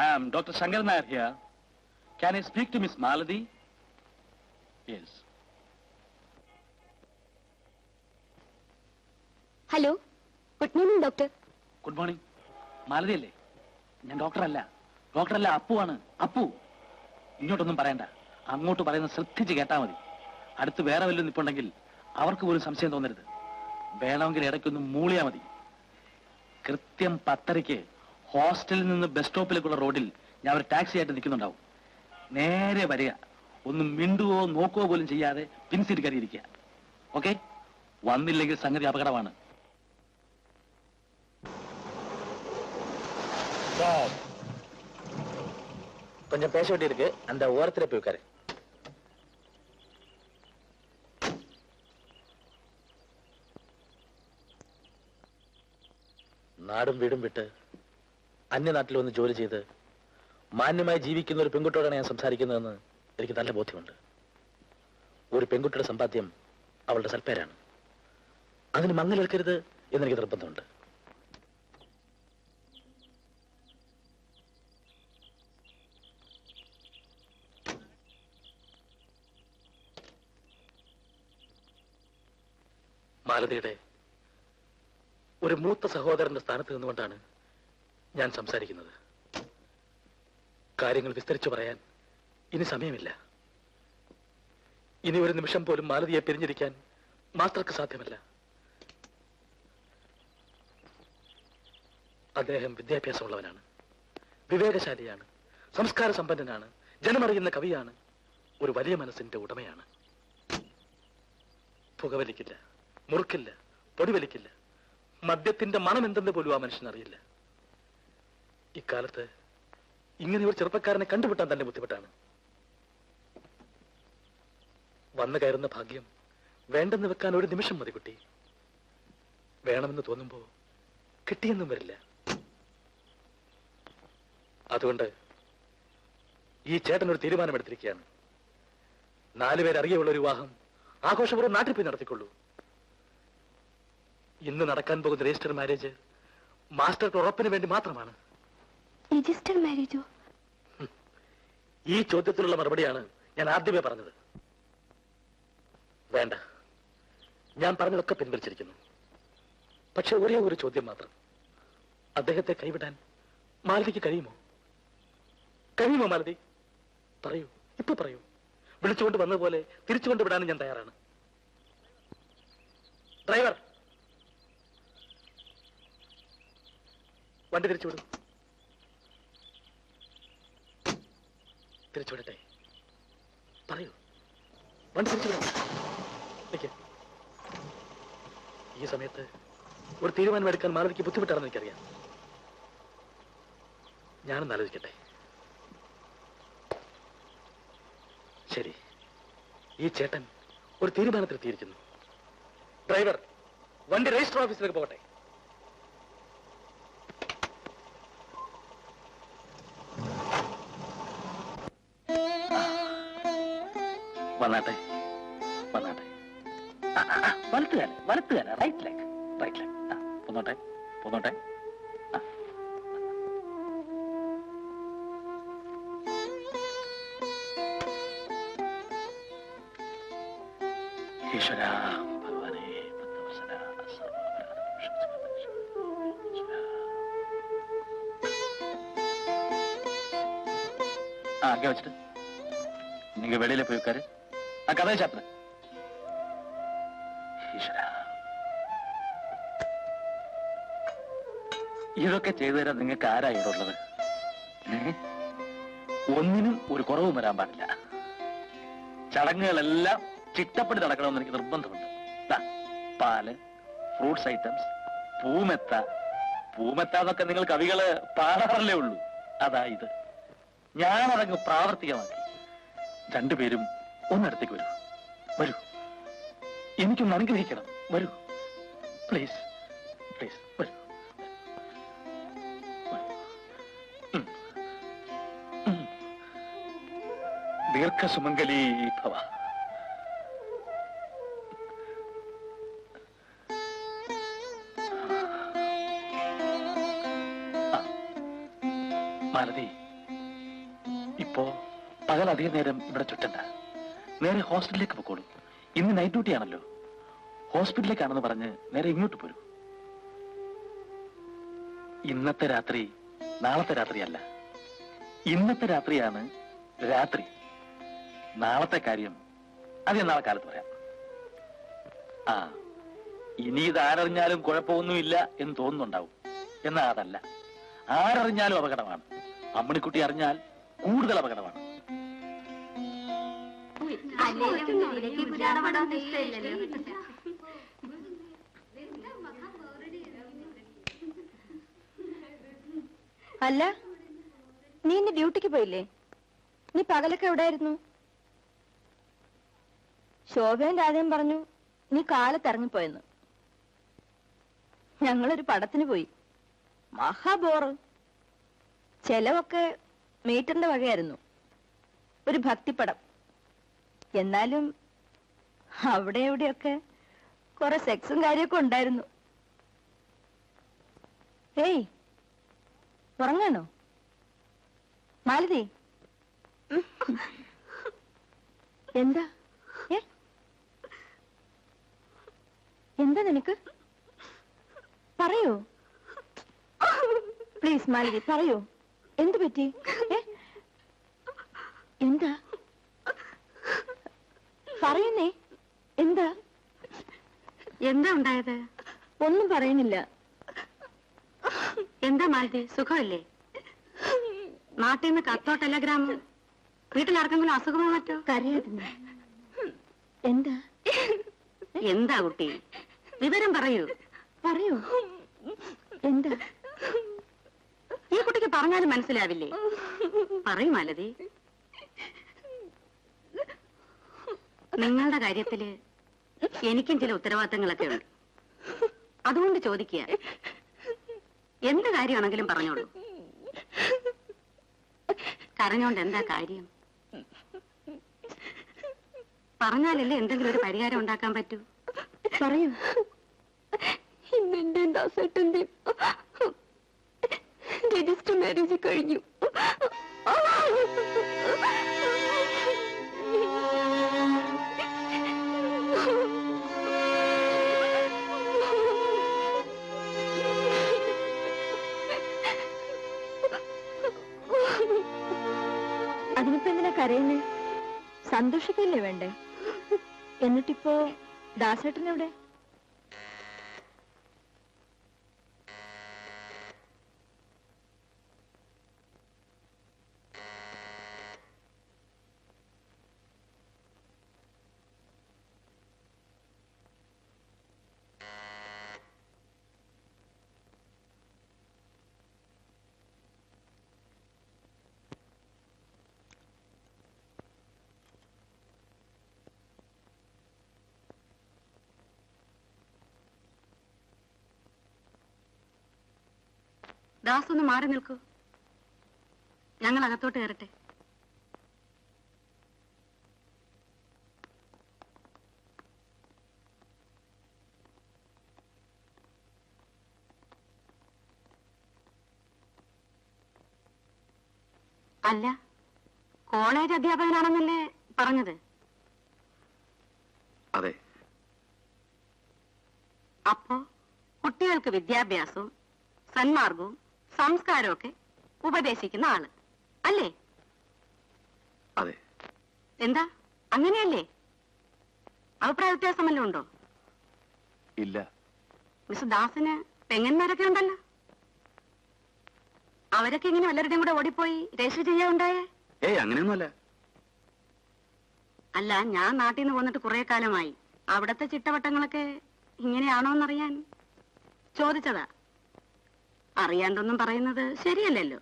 I am Dr. Shankar Nair here. Can I speak to Miss Maladi? Yes. Hello. Good morning, doctor. Good morning. Maladi അല്ലേ? ഞാൻ ഡോക്ടറല്ല. ഡോക്ടറല്ല, അപ്പുവാണ്. അപ്പു. ഇങ്ങോട്ടൊന്നും പറയണ്ട. അങ്ങോട്ട് പറയുന്നത് ശ്രദ്ധിച്ച് കേട്ടാ മതി. അടുത്ത് വേറെ വല്ലതും നിൽപ്പുണ്ടെങ്കിൽ അവർക്ക് പോലും സംശയം തോന്നരുത്. വേണമെങ്കിൽ ഇടയ്ക്കൊന്ന് മൂളിയാ മതി. കൃത്യം 10:30 ഹോസ്റ്റലിൽ നിന്ന് ബസ് സ്റ്റോപ്പിലേക്കുള്ള റോഡിൽ ഞാൻ ഒരു ടാക്സി ആയിട്ട് നിൽക്കുന്നുണ്ടാവും. നേരെ വരിക. ഒന്നും മിണ്ടുവോ നോക്കുകയോ പോലും ചെയ്യാതെ പിൻസീറ്റ് കയറിയിരിക്കുക. ഓക്കെ? വന്നില്ലെങ്കിൽ സംഗതി അപകടമാണ്. கொஞ்சம் பேச வேண்டி இருக்கு. அந்த ஓரத்துல போய் உட்காரு. നാടും വീടും വിട്ട് അന്യനാട്ടിൽ വന്ന് ജോലി ചെയ്ത് മാന്യമായി ജീവിക്കുന്ന ഒരു പെൺകുട്ടിയോടാണ് ഞാൻ സംസാരിക്കുന്നതെന്ന് എനിക്ക് നല്ല ബോധ്യമുണ്ട്. ഒരു പെൺകുട്ടിയുടെ സമ്പാദ്യം അവളുടെ സൽപ്പേരാണ്. അതിന് മങ്ങലേൽക്കരുത് എന്നെനിക്ക് നിർബന്ധമുണ്ട്. മാലതിയുടെ ഒരു മൂത്ത സഹോദരന്റെ സ്ഥാനത്ത് നിന്നുകൊണ്ടാണ് ഞാൻ സംസാരിക്കുന്നത്. കാര്യങ്ങൾ വിസ്തരിച്ചു പറയാൻ ഇനി സമയമില്ല. ഇനി ഒരു നിമിഷം പോലും മാലതിയെ പിരിഞ്ഞിരിക്കാൻ മാസ്റ്റർക്ക് സാധ്യമല്ല. അദ്ദേഹം വിദ്യാഭ്യാസമുള്ളവനാണ്, വിവേകശാലിയാണ്, സംസ്കാര സമ്പന്നനാണ്, ജനമറിയുന്ന കവിയാണ്, ഒരു വലിയ മനസ്സിന്റെ ഉടമയാണ്. പുകവലിക്കില്ല, മുറുക്കില്ല, പൊടിവലിക്കില്ല. മദ്യത്തിന്റെ മണം എന്തെന്ന് പോലും ആ മനുഷ്യൻ അറിയില്ല. ഇക്കാലത്ത് ഇങ്ങനെ ഒരു ചെറുപ്പക്കാരനെ കണ്ടുപിട്ടാൻ തന്നെ ബുദ്ധിമുട്ടാണ്. വന്നു കയറുന്ന ഭാഗ്യം വേണ്ടെന്ന് വെക്കാൻ ഒരു നിമിഷം മതി കുട്ടി. വേണമെന്ന് തോന്നുമ്പോ കിട്ടിയെന്നും വരില്ല. അതുകൊണ്ട് ഈ ചേട്ടൻ ഒരു തീരുമാനമെടുത്തിരിക്കുകയാണ്. 4 പേരറിയുള്ള ഒരു വിവാഹം ആഘോഷപൂർവ്വം നാട്ടിൽ പോയി നടത്തിക്കൊള്ളൂ. ഇന്ന് നടക്കാൻ പോകുന്ന രജിസ്റ്റർ മാരേജ് മാസ്റ്റർക്ക് ഉറപ്പിന് വേണ്ടി മാത്രമാണ്. രജിസ്റ്റർ മാരേജോ? ഈ ചോദ്യത്തിലുള്ള മറുപടിയാണ് ഞാൻ ആദ്യമേ പറഞ്ഞത്. വേണ്ട, ഞാൻ പറഞ്ഞതൊക്കെ പിൻവലിച്ചിരിക്കുന്നു. പക്ഷെ ഒരേ ഒരു ചോദ്യം മാത്രം. അദ്ദേഹത്തെ കൈവിടാൻ മാലതിക്ക് കഴിയുമോ? കഴിയുമോ മാലതി? പറയൂ, ഇപ്പൊ പറയൂ. വിളിച്ചുകൊണ്ട് വന്നതുപോലെ തിരിച്ചുകൊണ്ട് വിടാനും ഞാൻ തയ്യാറാണ്. ഡ്രൈവർ, വണ്ടി തിരിച്ചുവിടും. തിരിച്ചുവിടട്ടെ? പറയൂ, വണ്ടി തിരിച്ചുവിടാം. ഈ സമയത്ത് ഒരു തീരുമാനമെടുക്കാൻ മാലതിക്ക് ബുദ്ധിമുട്ടാണെന്ന് എനിക്കറിയാം. ഞാനൊന്ന് ആലോചിക്കട്ടെ. ശരി, ഈ ചേട്ടൻ ഒരു തീരുമാനത്തിലെത്തിയിരിക്കുന്നു. ഡ്രൈവർ, വണ്ടി രജിസ്റ്റർ ഓഫീസിലേക്ക് പോകട്ടെ. വന്നാട്ടെ, വന്നാട്ടെ. വലത്തുകാല, റൈറ്റ് ലെഗ്. പോന്നോട്ടെ, പോന്നോട്ടെ. ഈശ്വര ഭഗവാനേ, அங்கே வச்சுட்டு நீங்க வெளியில போய் உட்காரு. நான் கதையை சாப்பிடுறேன். ഇതൊക്കെ ചെയ്തു തരാൻ നിങ്ങൾക്ക് ആരാ ഇവിടെ ഉള്ളത്? ഒന്നിനും ഒരു കുറവും വരാൻ പാടില്ല. ചടങ്ങുകളെല്ലാം ചിട്ടപ്പടി നടക്കണമെന്ന് എനിക്ക് നിർബന്ധമുണ്ട്. പാല്, ഫ്രൂട്ട്സ് ഐറ്റംസ്, പൂമെത്ത. പൂമെത്താന്നൊക്കെ നിങ്ങൾ കവികള് പാടാറല്ലേ ഉള്ളൂ. അതാ ഇത്. ഞാനതങ്ങ് പ്രാവർത്തികമാക്കി. രണ്ടുപേരും ഒന്നിടത്തേക്ക് വരൂ. വരൂ, എനിക്കൊന്ന് അനുഗ്രഹിക്കണം. വരൂ പ്ലീസ്, പ്ലീസ് വരൂ. ദീർഘസുമംഗലീ ഭവ. മാലതി, അപ്പോ പകൽ അധികം നേരം ഇവിടെ ചുറ്റണ്ട, നേരെ ഹോസ്പിറ്റലിലേക്ക് പൊക്കോളൂ. ഇന്ന് നൈറ്റ് ഡ്യൂട്ടി ആണല്ലോ. ഹോസ്പിറ്റലിലേക്കാണെന്ന് പറഞ്ഞ് നേരെ ഇങ്ങോട്ട് പോരൂ. ഇന്നത്തെ രാത്രി നാളത്തെ രാത്രിയല്ല, ഇന്നത്തെ രാത്രിയാണ് രാത്രി. നാളത്തെ കാര്യം അത് ഞാൻ നാളെ കാലത്ത് പറയാം. ആ, ഇനി ഇത് ആരറിഞ്ഞാലും കുഴപ്പമൊന്നുമില്ല എന്ന് തോന്നുന്നുണ്ടാവും. എന്നാ അതല്ല, ആരറിഞ്ഞാലും അപകടമാണ്. അമ്മണിക്കുട്ടി അറിഞ്ഞാൽ കൂടുതൽ അപകടമാണ്. അല്ല, നീ ഇന്ന് ഡ്യൂട്ടിക്ക് പോയില്ലേ? നീ പകലൊക്കെ എവിടെയായിരുന്നു? ശോഭേന്റെ ആദ്യം പറഞ്ഞു നീ കാലത്തിറങ്ങിപ്പോയെന്ന്. ഞങ്ങളൊരു പടത്തിന് പോയി. മഹാബോറ്. ചെലവൊക്കെ മീറ്ററിന്റെ വകയായിരുന്നു. ഒരു ഭക്തിപ്പടം. എന്നാലും അവിടെ എവിടെയൊക്കെ കുറെ സെക്സും കാര്യമൊക്കെ ഉണ്ടായിരുന്നു. ഏയ്, ഉറങ്ങാണോ മാലതി? എന്താ എന്താ നിനക്ക്? പറയൂ പ്ലീസ് മാലതി, പറയൂ. എന്തു പറ്റി? എന്താ പറയുന്നേ? എന്താ എന്താ ഉണ്ടായത്? ഒന്നും പറയുന്നില്ല. എന്താ മാലതി, സുഖമല്ലേ? നാട്ടിൽ നിന്ന് കത്തോ ടെലഗ്രാമോ? വീട്ടിലാർക്കെങ്കിലും അസുഖമോ മറ്റോ? കരയായിരുന്നു. എന്താ എന്താ കുട്ടി, വിവരം പറയൂ. പറയൂ. എന്താ? ഈ കുട്ടിക്ക് പറഞ്ഞാലും മനസ്സിലാവില്ലേ? പറയൂ മാലതി. നിങ്ങളുടെ കാര്യത്തില് എനിക്കും ചില ഉത്തരവാദിത്തങ്ങളൊക്കെ ഉണ്ട്. അതുകൊണ്ട് ചോദിക്കുക. എന്ത് കാര്യമാണെങ്കിലും പറഞ്ഞോളൂ. കരഞ്ഞോണ്ട് എന്താ കാര്യം? പറഞ്ഞാലല്ലേ എന്തെങ്കിലും ഒരു പരിഹാരം ഉണ്ടാക്കാൻ പറ്റൂ. പറയൂ. ഇന്നെന്റെ ദാസേട്ടന്റെ രജിസ്റ്റർ മാരേജ് കഴിഞ്ഞു. അതിനിപ്പോ എന്തിനാ കരയുന്നേ? സന്തോഷിക്കല്ലേ വേണ്ടേ? എന്നിട്ടിപ്പോ ദാസേട്ടനെവിടെ? ദാസ് ഒന്ന് മാറി നിൽക്കൂ. ഞങ്ങൾ അകത്തോട്ട് കയറട്ടെ. അല്ല, കോളേജ് അധ്യാപകനാണെന്നല്ലേ പറഞ്ഞത്? അതെ. അപ്പോ കുട്ടികൾക്ക് വിദ്യാഭ്യാസവും സന്മാർഗവും സംസ്കാരമൊക്കെ ഉപദേശിക്കുന്ന ആള് അല്ലേ? അതെ. എന്താ അങ്ങനെയല്ലേ? അഭിപ്രായ വ്യത്യാസമല്ലോ ഉണ്ടോ? ഇല്ല. മിസ്റ്റർ ദാസിന് പെങ്ങന്മാരൊക്കെ ഉണ്ടല്ലോ. അവരൊക്കെ ഇങ്ങനെ വല്ലവരുടെയും കൂടെ ഓടിപ്പോയി രജിസ്റ്റർ ചെയ്യാറുണ്ടായേ? ഏയ്, അങ്ങനെയൊന്നുമല്ല. അല്ല, ഞാൻ നാട്ടിൽ നിന്ന് പോന്നിട്ട് കുറെ കാലമായി. അവിടത്തെ ചിട്ടവട്ടങ്ങളൊക്കെ ഇങ്ങനെയാണോന്നറിയാൻ ചോദിച്ചതാ. അറിയാണ്ടൊന്നും പറയുന്നത് ശരിയല്ലല്ലോ.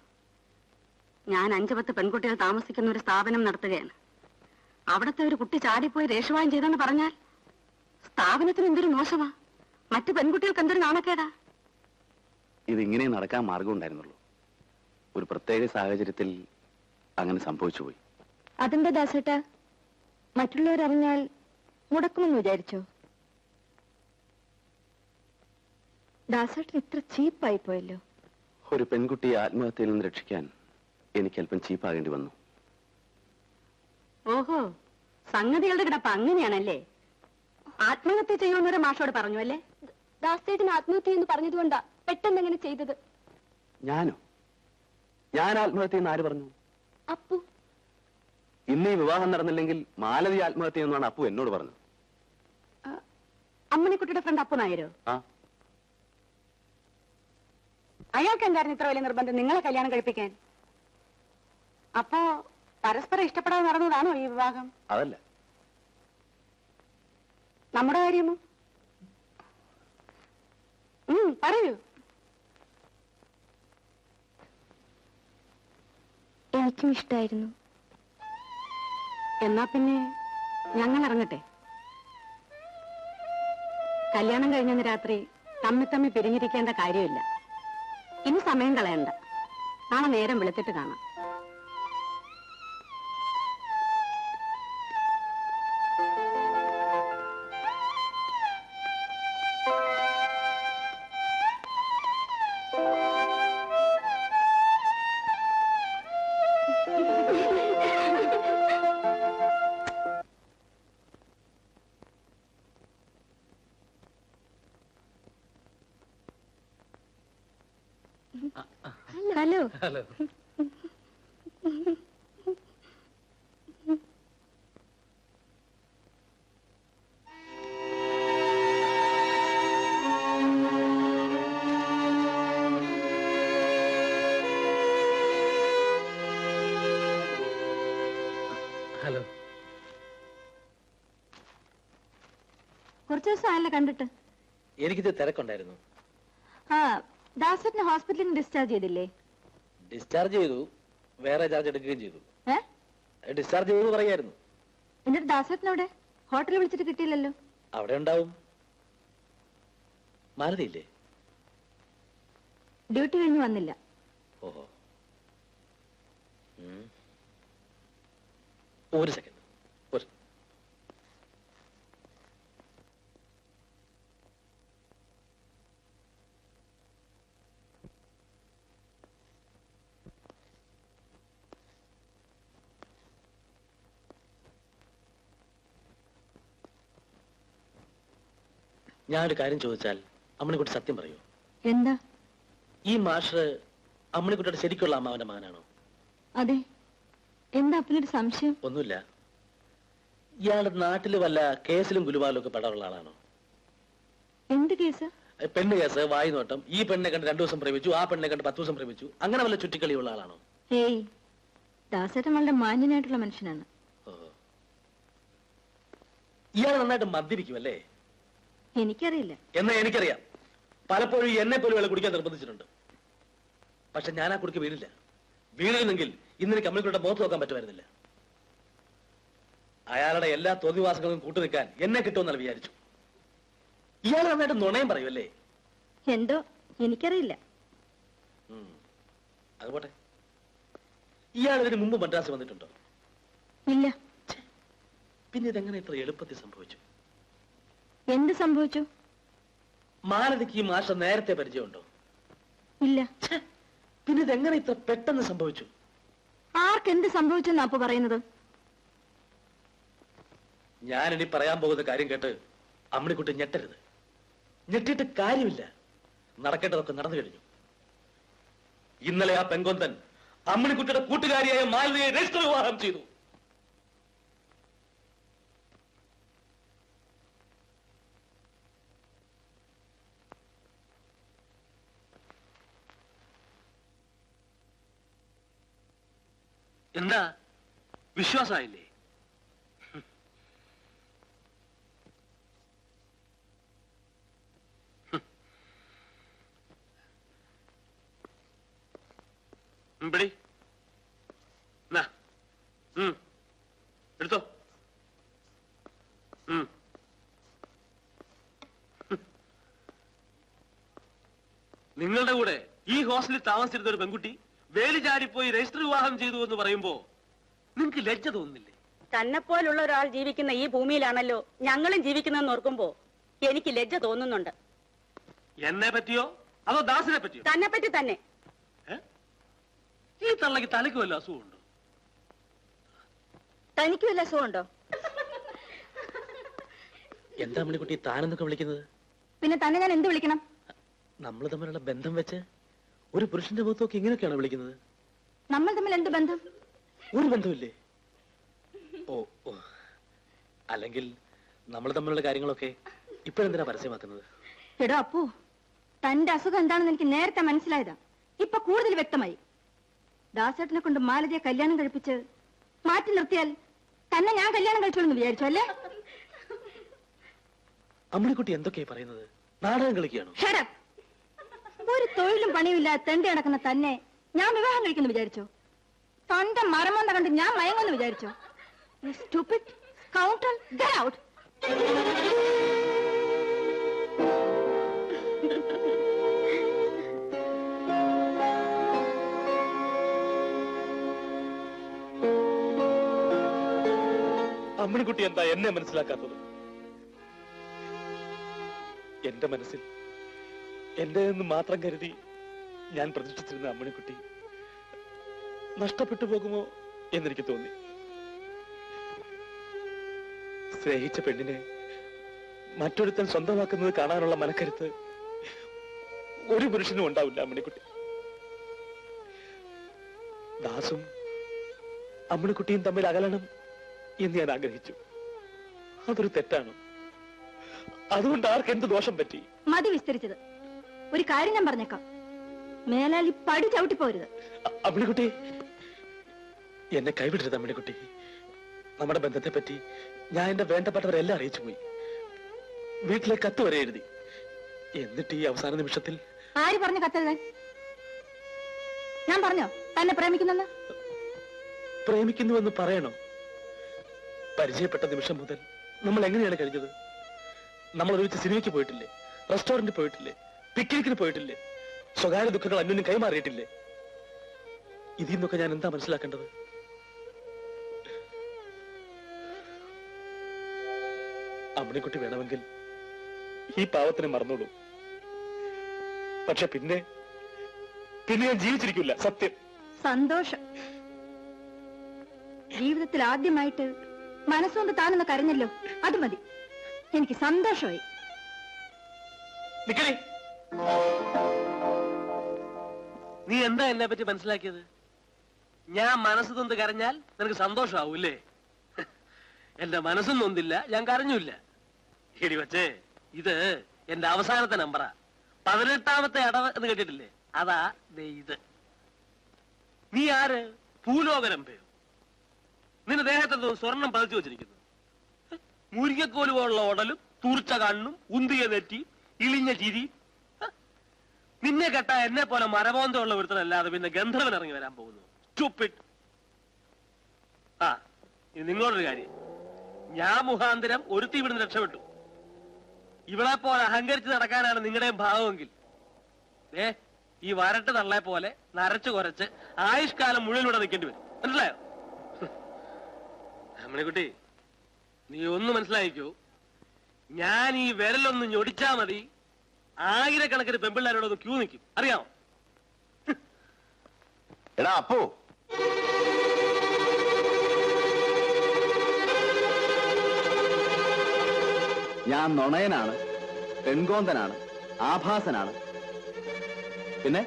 ഞാൻ 5-10 പെൺകുട്ടികൾ താമസിക്കുന്ന ഒരു സ്ഥാപനം നടത്തുകയാണ്. അവിടത്തെ ഒരു കുട്ടി ചാടിപ്പോയി രേഷവായം ചെയ്തെന്ന് പറഞ്ഞാൽ സ്ഥാപനത്തിന് എന്തൊരു മോശമാ, മറ്റു പെൺകുട്ടികൾക്ക് എന്തൊരു നാണക്കേടാ. ഇതിങ്ങനെ നടക്കാൻ മാർഗം ഉണ്ടായിരുന്നുള്ളൂ. ഒരു പ്രത്യേക സാഹചര്യത്തിൽ അങ്ങനെ സംഭവിച്ചു പോയി. അതെന്താ ദാസേട്ടാ? മറ്റുള്ളവരറിഞ്ഞാൽ മുടക്കുമെന്ന് വിചാരിച്ചോ? ദാസേട്ടൻ ഇത്ര ചീപ്പായി പോയല്ലോ. ഒരു പെൺകുട്ടിയെ ആത്മഹത്യയിൽ നിന്ന് രക്ഷിക്കാൻ എനിക്ക് അല്പം ചീപ്പാകേണ്ടി വന്നു. ഓഹോ, സംഗതികളുടെ കിടപ്പ് അങ്ങനെയാണല്ലേ? ആത്മഹത്യ ചെയ്യുമെന്നൊരു മാഷോട് പറഞ്ഞു അല്ലേ? ദാസേട്ടൻ ആത്മഹത്യ എന്ന് പറഞ്ഞതുകൊണ്ടാ പെട്ടെന്ന് അങ്ങനെ ചെയ്തത്. ഞാനോ? ഞാൻ ആത്മഹത്യ എന്ന് ആര് പറഞ്ഞു? അപ്പു. ഇന്ന് ഈ വിവാഹം നടന്നില്ലെങ്കിൽ മാലതി ആത്മഹത്യ എന്നാണ് അപ്പു എന്നോട് പറഞ്ഞത്. അമ്മണിക്കുട്ടിയുടെ ഫ്രണ്ട് അപ്പു നായരോ? ആ, അയാൾക്ക് എന്തായിരുന്നു ഇത്ര വലിയ നിർബന്ധം നിങ്ങളെ കല്യാണം കഴിപ്പിക്കാൻ? അപ്പോ പരസ്പരം ഇഷ്ടപ്പെടാതെ നടന്നതാണോ ഈ വിവാഹം? അതല്ല. നമ്മുടെ കാര്യമോ? പറയൂ. എനിക്കും ഇഷ്ടായിരുന്നു. എന്നാ പിന്നെ ഞങ്ങൾ ഇറങ്ങട്ടെ. കല്യാണം കഴിഞ്ഞ രാത്രി തമ്മി പിരിഞ്ഞിരിക്കേണ്ട കാര്യമില്ല. ഇനി സമയം കളയണ്ട. നാളെ നേരം വെളുത്തിട്ട് കാണാം. ഹലോ. ഹലോ. ഹലോ. കുറച്ചു ദിവസം ആയല്ലോ കണ്ടിട്ട്. എനിക്കിത് തിരക്കുണ്ടായിരുന്നു. ആ, ദാസേട്ടനെ ഹോസ്പിറ്റലിൽ നിന്ന് ഡിസ്ചാർജ് ചെയ്തില്ലേ? ഡിസ്ചാർജ് ചെയ്തു, വേറെ ചാർജ് എടുക്കുകയും ചെയ്തു. ഡിസ്ചാർജ് ചെയ്തു പറയായിരുന്നു. എന്നിട്ട് ദാസേട്ടനവിടെ? ഹോട്ടലിൽ വിളിച്ചിട്ട് കിട്ടിയില്ലല്ലോ. അവിടെ ഉണ്ടാവും. മാലതിയില്ലേ? ഡ്യൂട്ടി കഴിഞ്ഞ് വന്നില്ല. ഓഹോ. ഒരു സെക്കൻഡ്. ഞാനൊരു കാര്യം ചോദിച്ചാൽ അമ്മണിക്കുട്ടി സത്യം പറയൂ? എന്താ? ഈ മാഷ് അമ്മണിക്കുട്ടിയുടെ ശരിക്കുള്ള അമ്മാവന്റെ മകനാണോ? അതെ. എന്താ അപ്പനൊരു സംശയം? ഒന്നുമില്ല. ഇയാളുടെ നാട്ടില് വല്ല കേസിലും ഗുലുവാലും ഒക്കെ പെടാറുള്ള ആളാണോ? എന്ത് കേസ്? പെണ്ണ് കേസ്, വായി നോട്ടം, ഈ പെണ്ണിനെ കണ്ട് 2 ദിവസം പ്രേമിച്ചു, ആ പെണ്ണിനെ കണ്ട് 10 ദിവസം പ്രേമിച്ചു, അങ്ങനെ വല്ല ചുറ്റിക്കളിയുള്ള ആളാണോ? ഏയ്, ദാസേട്ടൻ വളരെ മാന്യനായിട്ടുള്ള മനുഷ്യനാണ്. ഓഹോ. ഇയാൾ നന്നായിട്ട് മദ്യപിക്കും അല്ലേ? എനിക്കറിയില്ല. എന്നാ എനിക്കറിയാം. പലപ്പോഴും എന്നെ പോലും ഇയാളെ കുടിക്കാൻ നിർബന്ധിച്ചിട്ടുണ്ട്. പക്ഷെ ഞാൻ ആ കുടിക്ക് വീണില്ല. വീണിരുന്നെങ്കിൽ ഇന്ന് എനിക്ക് അമ്മണിക്കുട്ടിയുടെ മുഖത്ത് നോക്കാൻ പറ്റുമായിരുന്നില്ല. അയാളുടെ എല്ലാ തോന്നിവാസങ്ങളും കൂട്ടുനിൽക്കാൻ എന്നെ കിട്ടുമെന്നാണ് വിചാരിച്ചു. ഇയാൾ നന്നായിട്ട് നുണയും പറയുമല്ലേ? എന്തോ എനിക്കറിയില്ല. അതുപോട്ടെ. ഇയാൾ ഇതിന് മുമ്പ് മദ്രാസ് വന്നിട്ടുണ്ടോ? ഇല്ല. പിന്നെ ഇതെങ്ങനെ ഇത്ര എളുപ്പത്തിൽ സംഭവിച്ചു? എന്ത് സംഭവിച്ചു? മാലതിക്ക് ഈ മാഷ നേരത്തെ പരിചയമുണ്ടോ? ഇല്ല. പിന്നെ ഇതെങ്ങനെ ഇത്ര പെട്ടെന്ന് സംഭവിച്ചു? ആർക്കെന്ത് സംഭവിച്ചെന്നാ അപ്പൊ പറയുന്നത്? ഞാനിനി പറയാൻ പോകുന്ന കാര്യം കേട്ട് അമ്മണിക്കുട്ടി ഞെട്ടരുത്. ഞെട്ടിയിട്ട് കാര്യമില്ല. നടക്കേണ്ടതൊക്കെ നടന്നു കഴിഞ്ഞു. ഇന്നലെ ആ പെങ്കൊന്തൻ അമ്മണിക്കുട്ടിയുടെ കൂട്ടുകാരിയായ മാലതിയെ രജിസ്റ്റർ വിവാഹം ചെയ്തു. എന്താ വിശ്വാസമായില്ലേ? എടുത്തോ. നിങ്ങളുടെ കൂടെ ഈ ഹോസ്റ്റലിൽ താമസിച്ചിരുന്ന ഒരു പെൺകുട്ടി വേലി ചാടിപ്പോയി രജിസ്റ്റർ വിവാഹം ചെയ്തു എന്ന് പറയുമ്പോ നിങ്ങൾക്ക് ലജ്ജ തോന്നുന്നില്ലേ? തന്നെ പോലുള്ള ഒരാൾ ജീവിക്കുന്ന ഈ ഭൂമിയിലാണല്ലോ ഞങ്ങളും ജീവിക്കുന്നതെന്ന് ഓർക്കുമ്പോ എനിക്ക് ലജ്ജ തോന്നുന്നുണ്ട്. എന്നെ പറ്റിയോ അതോ ദാസിനെ പറ്റിയോ? തന്നെ പറ്റി തന്നെ. ഈ തള്ളക്ക് തലയ്ക്ക് വല്ല അസുഖമുണ്ടോ? തനിക്ക് വല്ല അസുഖമുണ്ടോ? എന്താ അമ്മണിക്കുട്ടി താനെന്നൊക്കെ വിളിക്കുന്നത്? പിന്നെ തന്നെ ഞാൻ എന്ത് വിളിക്കണം? നമ്മൾ തമ്മിലുള്ള ബന്ധം വെച്ച് ഒരു പുരുഷന്റെ മുഖത്തൊക്കെ ഇങ്ങനെയൊക്കെയാണ് വിളിക്കുന്നത്? നമ്മൾ തമ്മിൽ എന്ത് ബന്ധം? ഒരു ബന്ധമില്ലേ? ഓ ഓ, അല്ലെങ്കിൽ നമ്മൾ തമ്മിലുള്ള കാര്യങ്ങളൊക്കെ ഇപ്പോഴെന്തിനാ പരസ്യമാക്കുന്നത്? എടോ അപ്പു, തന്റെ അസുഖം എന്താണെന്ന് എനിക്ക് നേരത്തെ മനസ്സിലായതാ. ഇപ്പൊ കൂടുതൽ വ്യക്തമായി. ദാസേട്ടനെ കൊണ്ട് മാലതിയെ കല്യാണം കഴിപ്പിച്ച് മാറ്റി നിർത്തിയാൽ തന്നെ ഞാൻ കല്യാണം കഴിച്ചോളെന്ന് വിചാരിച്ചു അല്ലേ? അമ്മണിക്കുട്ടി എന്തൊക്കെയാ പറയുന്നത്? നാടകം കളിക്കുകയാണോ? ഒരു തൊഴിലും പണിയുമില്ലാതെ തെണ്ടി നടക്കുന്ന തന്നെ ഞാൻ വിവാഹം കഴിക്കുന്നു വിചാരിച്ചോ? തന്റെ മരമൊന്ന കണ്ട് ഞാൻ മയങ്ങുമെന്ന് വിചാരിച്ചോ? Stupid scoundrel, get out! Ammanikutty എന്താ എന്നെ മനസ്സിലാക്കാത്തത്? എന്റെ മനസ്സിൽ എന്റെ നിന്ന് മാത്രം കരുതി ഞാൻ പ്രതീക്ഷിച്ചിരുന്ന അമ്മണിക്കുട്ടി നഷ്ടപ്പെട്ടു പോകുമോ എന്നെനിക്ക് തോന്നി. സ്നേഹിച്ച പെണ്ണിനെ മറ്റൊരുത്തൻ സ്വന്തമാക്കുന്നത് കാണാനുള്ള മനക്കരുത്ത് ഒരു പുരുഷനും ഉണ്ടാവില്ല അമ്മണിക്കുട്ടി. ദാസും അമ്മണിക്കുട്ടിയും തമ്മിൽ അകലണം എന്ന് ഞാൻ ആഗ്രഹിച്ചു. അതൊരു തെറ്റാണ്. അതുകൊണ്ട് ആർക്കെന്ത് ദോഷം പറ്റി? മതി വിസ്തരിച്ചത്. ഒരു കാര്യം ഞാൻ പറഞ്ഞേക്കാം, മേലാൽ ഈ പടി ചവിട്ടിപ്പോരുത്. അമ്മണിക്കുട്ടി, എന്നെ കൈവിടരുത് അമ്മണിക്കുട്ടി. നമ്മുടെ ബന്ധത്തെ പറ്റി ഞാൻ എന്റെ വേണ്ടപ്പെട്ടവരെല്ലാം അറിയിച്ചു പോയി. വീട്ടിലെ കത്ത് വരെ എഴുതി. എന്നിട്ട് ഈ അവസാന നിമിഷത്തിൽ ആര് പറഞ്ഞു കത്തെഴുതാൻ? ഞാൻ പറഞ്ഞോ തന്നെ പ്രേമിക്കുന്നെന്ന്? പ്രേമിക്കുന്നുവെന്ന് പറയണോ? പരിചയപ്പെട്ട നിമിഷം മുതൽ നമ്മൾ എങ്ങനെയാണ് കഴിഞ്ഞത്? നമ്മൾ ഒരുമിച്ച് സിനിമയ്ക്ക് പോയിട്ടില്ലേ? റെസ്റ്റോറന്റിൽ പോയിട്ടില്ലേ? പിക്നിക്കിന് പോയിട്ടില്ലേ? സ്വകാര്യ ദുഃഖങ്ങൾ അന്യോന്യം കൈമാറിയിട്ടില്ലേ? ഇതിൽ നിന്നൊക്കെ ഞാൻ എന്താ മനസ്സിലാക്കേണ്ടത്? അമ്മണിക്കുട്ടി വേണമെങ്കിൽ ഈ പാവത്തിനെ മറന്നോളൂ. പക്ഷെ പിന്നെ ഞാൻ ജീവിച്ചിരിക്കില്ല. സത്യം. സന്തോഷം. ജീവിതത്തിൽ ആദ്യമായിട്ട് മനസ്സുകൊണ്ട് താനൊന്ന് കരഞ്ഞല്ലോ, അത് മതി. എനിക്ക് സന്തോഷമായി. നിക്കടി. നീ എന്താ എന്നെ പറ്റി മനസ്സിലാക്കിയത്? ഞാൻ മനസ്സ് നൊന്ത് കരഞ്ഞാൽ നിനക്ക് സന്തോഷമാവൂല്ലേ? എന്റെ മനസ്സും നൊന്തില്ല, ഞാൻ കരഞ്ഞൂല്ല. എടി വച്ചേ, ഇത് എന്റെ അവസാനത്തെ നമ്പറാ. 18ാമത്തെ അടവ് എന്ന് കേട്ടിട്ടില്ലേ? അതാ ദേ ഇത്. നീ ആര്? ഭൂലോകരമ്പയോ? നിന്റെ ദേഹത്തെന്തോ സ്വർണം പതിച്ചു വെച്ചിരിക്കുന്നു. മുരിക്കക്കോല് പോലുള്ള ഉടലും തൂർച്ച കണ്ണും ഉന്തിയ നെറ്റി ഇളിഞ്ഞ ചിരി. നിന്നെ കേട്ടാ എന്നെ പോലെ മരബോന്ധമുള്ള ഒരുത്തനല്ലാതെ പിന്നെ ഗന്ധർവൻ ഇറങ്ങി വരാൻ പോകുന്നു. Stupid. ആ, ഇത് നിങ്ങളോടൊരു കാര്യം. ഞാൻ മുഖാന്തരം ഒരുത്തി ഇവിടുന്ന് രക്ഷപ്പെട്ടു. ഇവളെ പോലെ അഹങ്കരിച്ച് നടക്കാനാണ് നിങ്ങളുടെയും ഭാവമെങ്കിൽ ഈ വരട്ട് തള്ളെ പോലെ നരച്ചു കുറച്ച് ആയുഷ്കാലം മുഴുവനൂടെ നിൽക്കേണ്ടി വരും. മനസ്സിലായോ? അമ്മണിക്കുട്ടി, നീ ഒന്ന് മനസ്സിലായിക്കോ. ഞാൻ ഈ വിരലൊന്ന് ഞൊടിച്ചാ മതി, ആയിരക്കണക്കിന് പെമ്പിള്ളാരോടൊന്ന് ക്യൂ നിൽക്കും. അറിയാമോ? എടാ അപ്പോ, ഞാൻ നുണയനാണ്, പെൺകോന്തനാണ്, ആഭാസനാണ്. പിന്നെ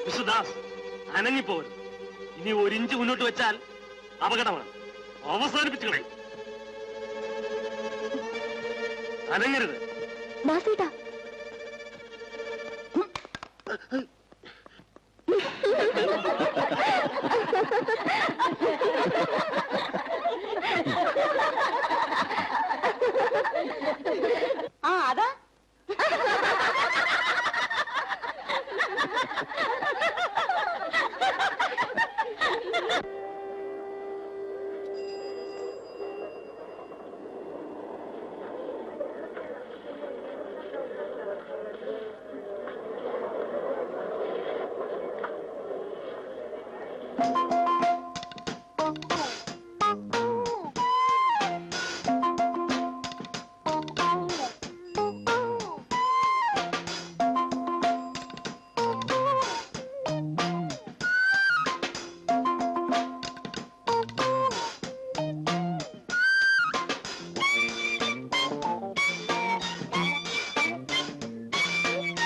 വിശ്വദാസ്, അനങ്ങിപ്പോരും. ഇനി 1 ഇഞ്ച് മുന്നോട്ട് വെച്ചാൽ അപകടമാണ്. അവസാനിപ്പിച്ചു കളയും. അനങ്ങരുത്. ദാസേട്ടാ, ആ അതാ ആ